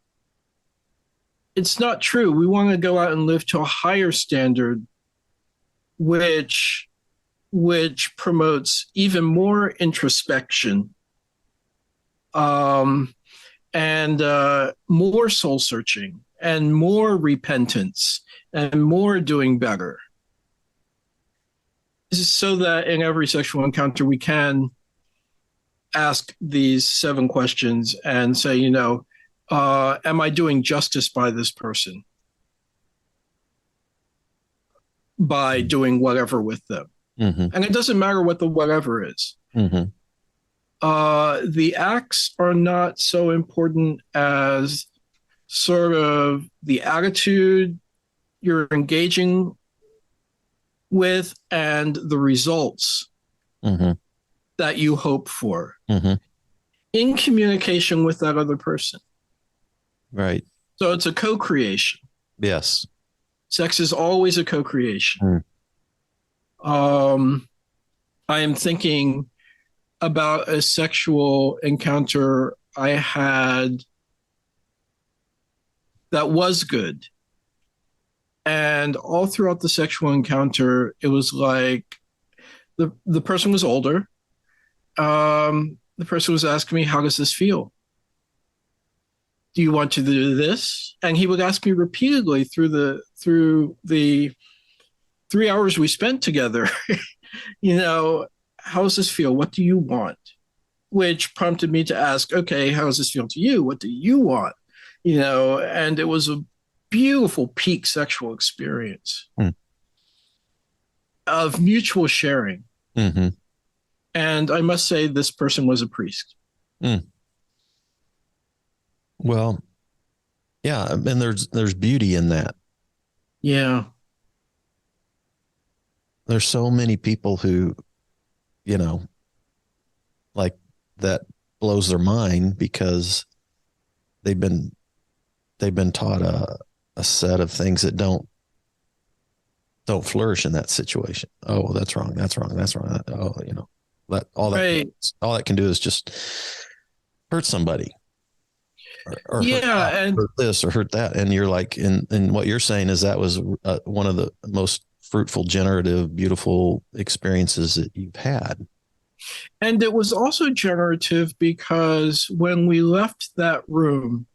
it's not true. We want to go out and live to a higher standard, which promotes even more introspection, and more soul searching and more repentance and more doing better, so that in every sexual encounter we can ask these 7 questions and say, am I doing justice by this person by doing whatever with them? Mm-hmm. And it doesn't matter what the whatever is. Mm-hmm. The acts are not so important as sort of the attitude you're engaging with and the results Mm-hmm. that you hope for Mm-hmm. in communication with that other person. Right. So it's a co-creation. Yes. Sex is always a co-creation. I am thinking about a sexual encounter I had that was good. And all throughout the sexual encounter, it was like the person was older. The person was asking me, how does this feel? Do you want to do this? And he would ask me repeatedly through the 3 hours we spent together, how does this feel? What do you want? Which prompted me to ask, okay, how does this feel to you? What do you want? And it was a beautiful peak sexual experience of mutual sharing. Mm-hmm. And I must say, this person was a priest. Well, yeah, and there's beauty in that. Yeah. There's so many people who, like, that blows their mind because they've been taught a set of things that don't flourish in that situation. Oh, that's wrong. That's wrong. That's wrong. Oh, all that can do is just hurt somebody. Or hurt this or hurt that. And you're like, and what you're saying is that was one of the most fruitful, generative, beautiful experiences that you've had. And it was also generative because when we left that room,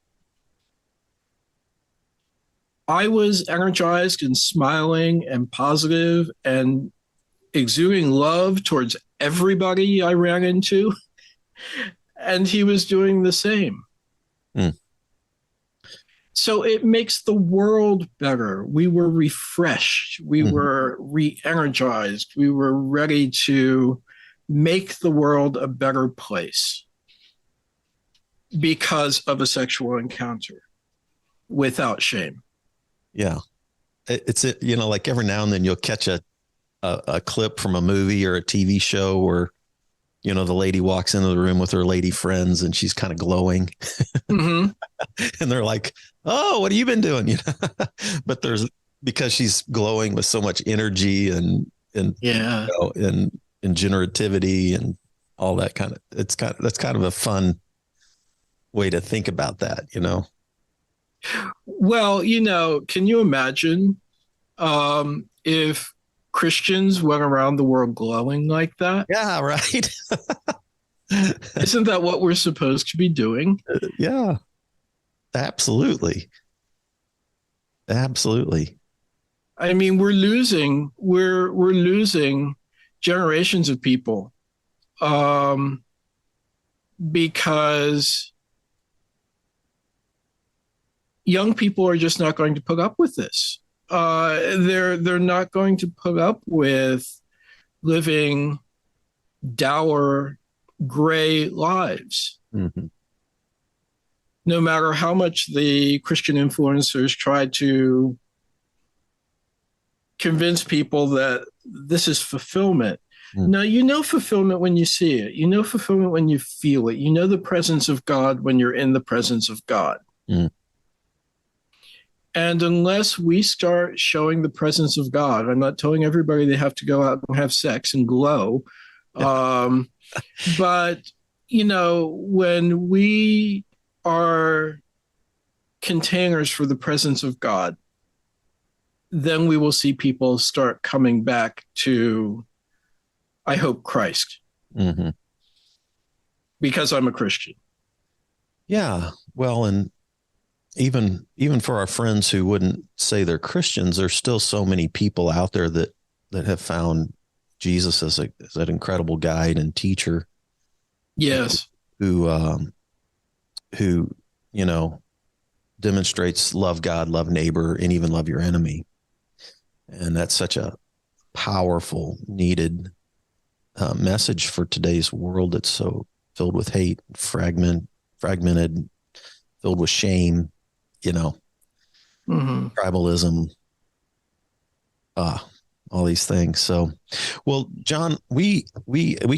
I was energized and smiling and positive and exuding love towards everybody I ran into. And he was doing the same. So it makes the world better. We were refreshed. We were re-energized. We were ready to make the world a better place because of a sexual encounter without shame. Yeah. It's like every now and then you'll catch a clip from a movie or a TV show where, the lady walks into the room with her lady friends and she's kind of glowing. Mm-hmm. And they're like, oh, what have you been doing? But because she's glowing with so much energy and yeah, and generativity and all that that's kind of a fun way to think about that, Well, can you imagine if Christians went around the world glowing like that? Yeah, right. Isn't that what we're supposed to be doing? Yeah, absolutely. Absolutely. I mean, we're losing generations of people because young people are just not going to put up with this. They're not going to put up with living dour, gray lives. Mm-hmm. No matter how much the Christian influencers try to convince people that this is fulfillment. No, fulfillment when you see it. Fulfillment when you feel it. The presence of God when you're in the presence of God. And unless we start showing the presence of God, I'm not telling everybody they have to go out and have sex and glow. But, when we are containers for the presence of God, then we will see people start coming back to, I hope, Christ. Mm-hmm. Because I'm a Christian. Yeah. Well, and even for our friends who wouldn't say they're Christians, there's still so many people out there that have found Jesus as an incredible guide and teacher. Yes. Who demonstrates love God, love neighbor, and even love your enemy. And that's such a powerful, needed message for today's world that's so filled with hate, fragmented, filled with shame, tribalism, all these things. So, well, John, we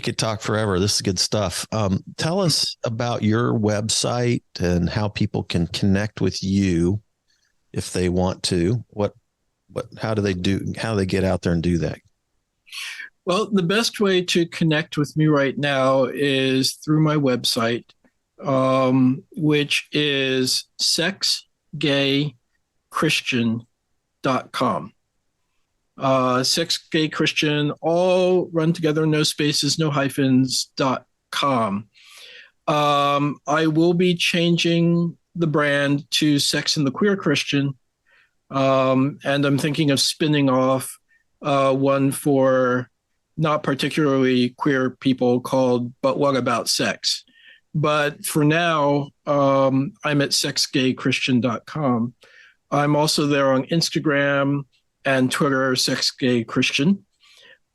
could talk forever. This is good stuff. Tell us about your website and how people can connect with you if they want to. How do they get out there and do that? Well, the best way to connect with me right now is through my website, which is sexgaychristian.com. Sex Gay Christian, all run together, no spaces, no hyphens.com. I will be changing the brand to Sex and the Queer Christian. And I'm thinking of spinning off one for not particularly queer people called But What About Sex? But for now, I'm at sexgaychristian.com. I'm also there on Instagram and Twitter, Sex Gay Christian.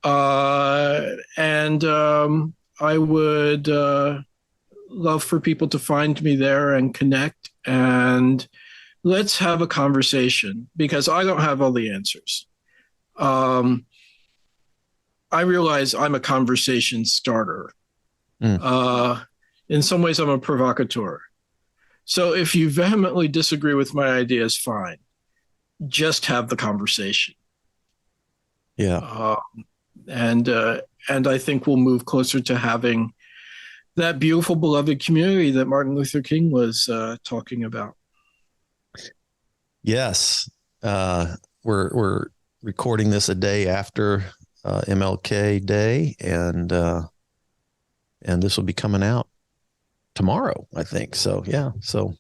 And I would love for people to find me there and connect, and let's have a conversation, because I don't have all the answers. I realize I'm a conversation starter. In some ways, I'm a provocateur. So if you vehemently disagree with my ideas, fine. Just have the conversation. Yeah. And I think we'll move closer to having that beautiful, beloved community that Martin Luther King was talking about. Yes. We're recording this a day after MLK Day, and this will be coming out tomorrow, I think. So, yeah. So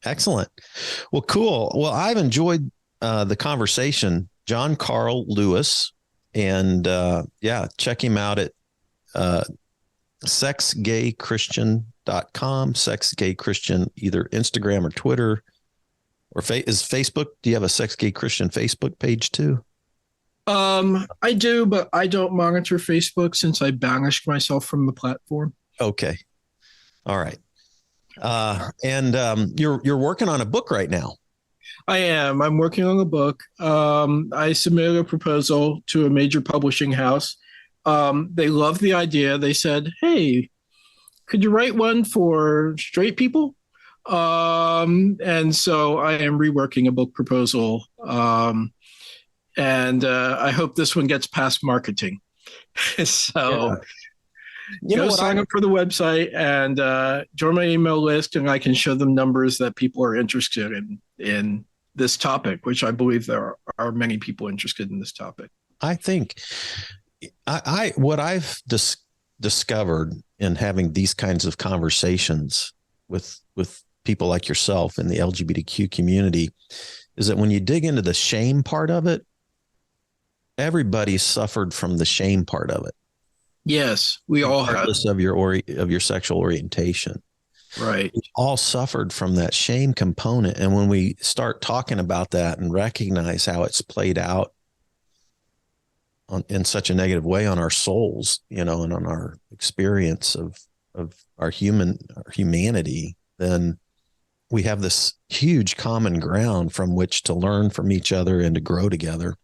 excellent. Well, cool. Well, I've enjoyed the conversation. John Carl Lewis, and check him out at sexgaychristian.com, Sex Gay Christian, either Instagram or Twitter, or is Facebook. Do you have a Sex Gay Christian Facebook page too? I do, but I don't monitor Facebook since I banished myself from the platform. Okay. All right. And you're working on a book right now. I am. I'm working on a book. I submitted a proposal to a major publishing house. They loved the idea. They said, "Hey, could you write one for straight people?" And so I am reworking a book proposal. And I hope this one gets past marketing. So sign up for the website and join my email list, and I can show them numbers that people are interested in this topic, which I believe there are many people interested in this topic. I think what I've discovered in having these kinds of conversations with people like yourself in the LGBTQ community is that when you dig into the shame part of it, everybody suffered from the shame part of it. Yes, we all have. Regardless of your sexual orientation. Right. We all suffered from that shame component. And when we start talking about that and recognize how it's played out in such a negative way on our souls, and on our experience of our humanity, then we have this huge common ground from which to learn from each other and to grow together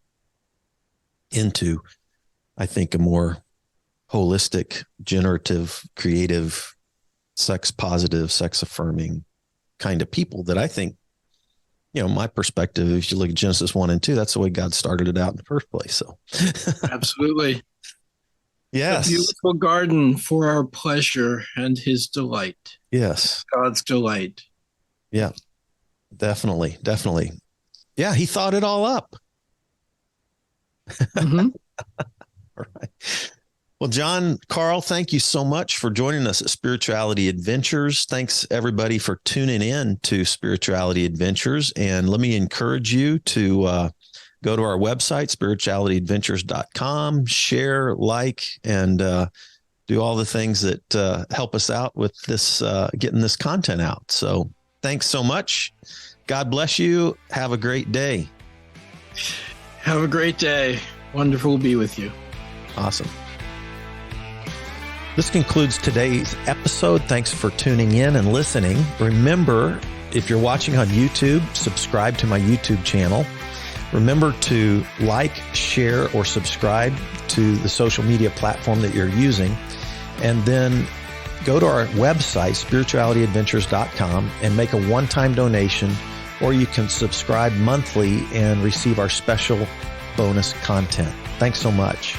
into, I think, a more holistic, generative, creative, sex positive, sex affirming kind of people that I think, my perspective, if you look at Genesis 1 and 2, that's the way God started it out in the first place. So absolutely. Yes. A beautiful garden for our pleasure and his delight. Yes. God's delight. Yeah. Definitely. Definitely. Yeah. He thought it all up. Mm-hmm. All right. Well, John, Carl, thank you so much for joining us at Spirituality Adventures. Thanks, everybody, for tuning in to Spirituality Adventures. And let me encourage you to go to our website, spiritualityadventures.com, share, like, and do all the things that help us out with this, getting this content out. So thanks so much. God bless you. Have a great day. Have a great day. Wonderful to be with you. Awesome. This concludes today's episode. Thanks for tuning in and listening. Remember, if you're watching on YouTube, subscribe to my YouTube channel. Remember to like, share, or subscribe to the social media platform that you're using. And then go to our website, spiritualityadventures.com, and make a one-time donation, or you can subscribe monthly and receive our special bonus content. Thanks so much.